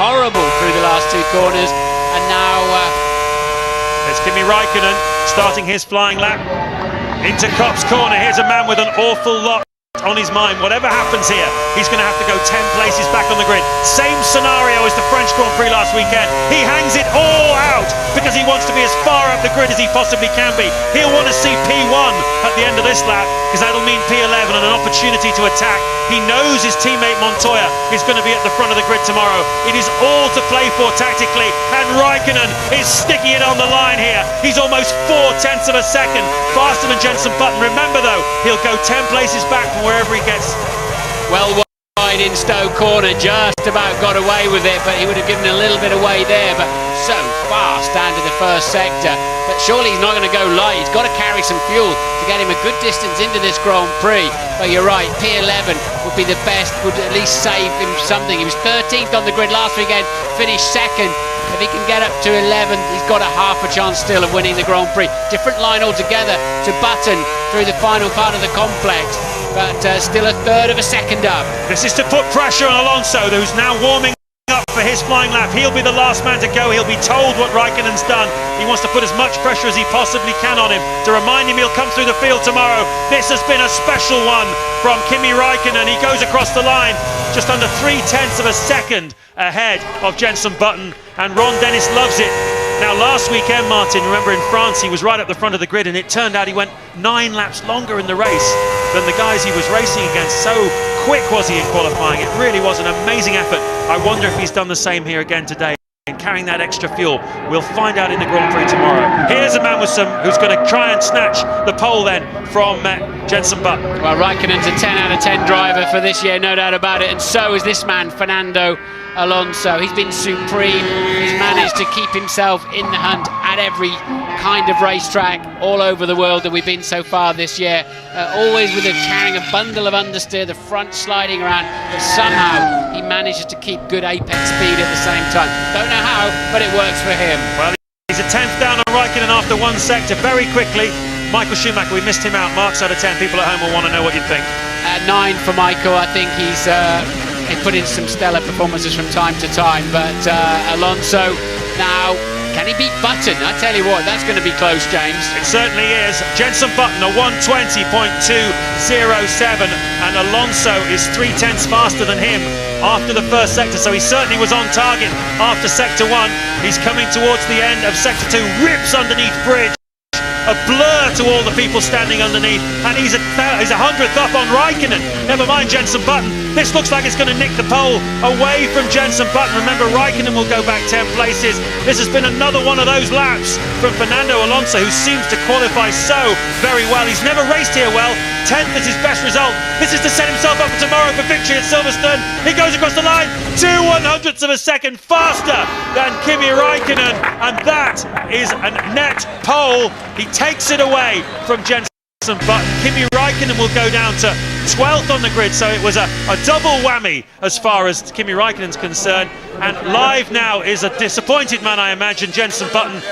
horrible through the last two corners, and now there's Kimi Raikkonen starting his flying lap into Kopp's corner. Here's a man with an awful lot on his mind. Whatever happens here, he's going to have to go 10 places back on the grid. Same scenario as the French Grand Prix last weekend. He hangs it all out because he wants to be as far up the grid as he possibly can be. He'll want to see P1 at the end of this lap because that'll mean P11 and an opportunity to attack. He knows his teammate Montoya is going to be at the front of the grid tomorrow. It is all to play for tactically, and Raikkonen is sticking it on the line here. He's almost 0.4 of a second faster than Jenson Button. Remember though, he'll go 10 places back from wherever he gets. well wide in Stowe corner, just about got away with it, but he would have given a little bit away there, but so fast down to the first sector. But surely he's not going to go light. He's got to carry some fuel to get him a good distance into this Grand Prix. But you're right, P11 would be the best, would at least save him something. He was 13th on the grid last weekend, finished second. If he can get up to 11, he's got a half a chance still of winning the Grand Prix. Different line altogether to Button through the final part of the complex, but still a third of a second up. This is to put pressure on Alonso, who's now warming up for his flying lap. He'll be the last man to go. He'll be told what Raikkonen's done. He wants to put as much pressure as he possibly can on him to remind him he'll come through the field tomorrow. This has been a special one from Kimi Raikkonen. He goes across the line just under 0.3 of a second ahead of Jenson Button, and Ron Dennis loves it. Now last weekend, Martin, remember in France, he was right up the front of the grid, and it turned out he went 9 laps longer in the race than the guys he was racing against. So quick was he in qualifying. It really was an amazing effort. I wonder if he's done the same here again today, and carrying that extra fuel. We'll find out in the Grand Prix tomorrow. Here's a man with who's going to try and snatch the pole then from Jenson Button. Well, Raikkonen's a 10 out of 10 driver for this year, no doubt about it, and so is this man, Fernando Alonso. He's been supreme. He's managed to keep himself in the hunt at every kind of racetrack all over the world that we've been so far this year. Always with carrying a bundle of understeer, the front sliding around, but somehow he manages to keep good apex speed at the same time. Don't know how, but it works for him. Well, he's a 10th down on Raikkonen after one sector. Very quickly, Michael Schumacher, we missed him out. Marks out of 10. People at home will want to know what you think. 9 for Michael. I think he's put in some stellar performances from time to time, but Alonso now, can he beat Button? I tell you what, that's going to be close, James. It certainly is. Jenson Button a 1:20.207, and Alonso is 0.3 faster than him after the first sector, so he certainly was on target after sector 1. He's coming towards the end of sector 2, rips underneath bridge. A blur to all the people standing underneath, and he's a 100th up on Raikkonen. Never mind Jenson Button. This looks like it's going to nick the pole away from Jenson Button. Remember, Raikkonen will go back 10 places. This has been another one of those laps from Fernando Alonso, who seems to qualify so very well. He's never raced here well. 10th is his best result. This is to set himself up for tomorrow for victory at Silverstone. He goes across the line 2/100ths of a second faster than Kimi Raikkonen, and that is a net pole. He takes it away from Jenson Button. Kimi Raikkonen will go down to 12th on the grid, so it was a double whammy as far as Kimi Raikkonen's concerned. And live now is a disappointed man, I imagine, Jenson Button.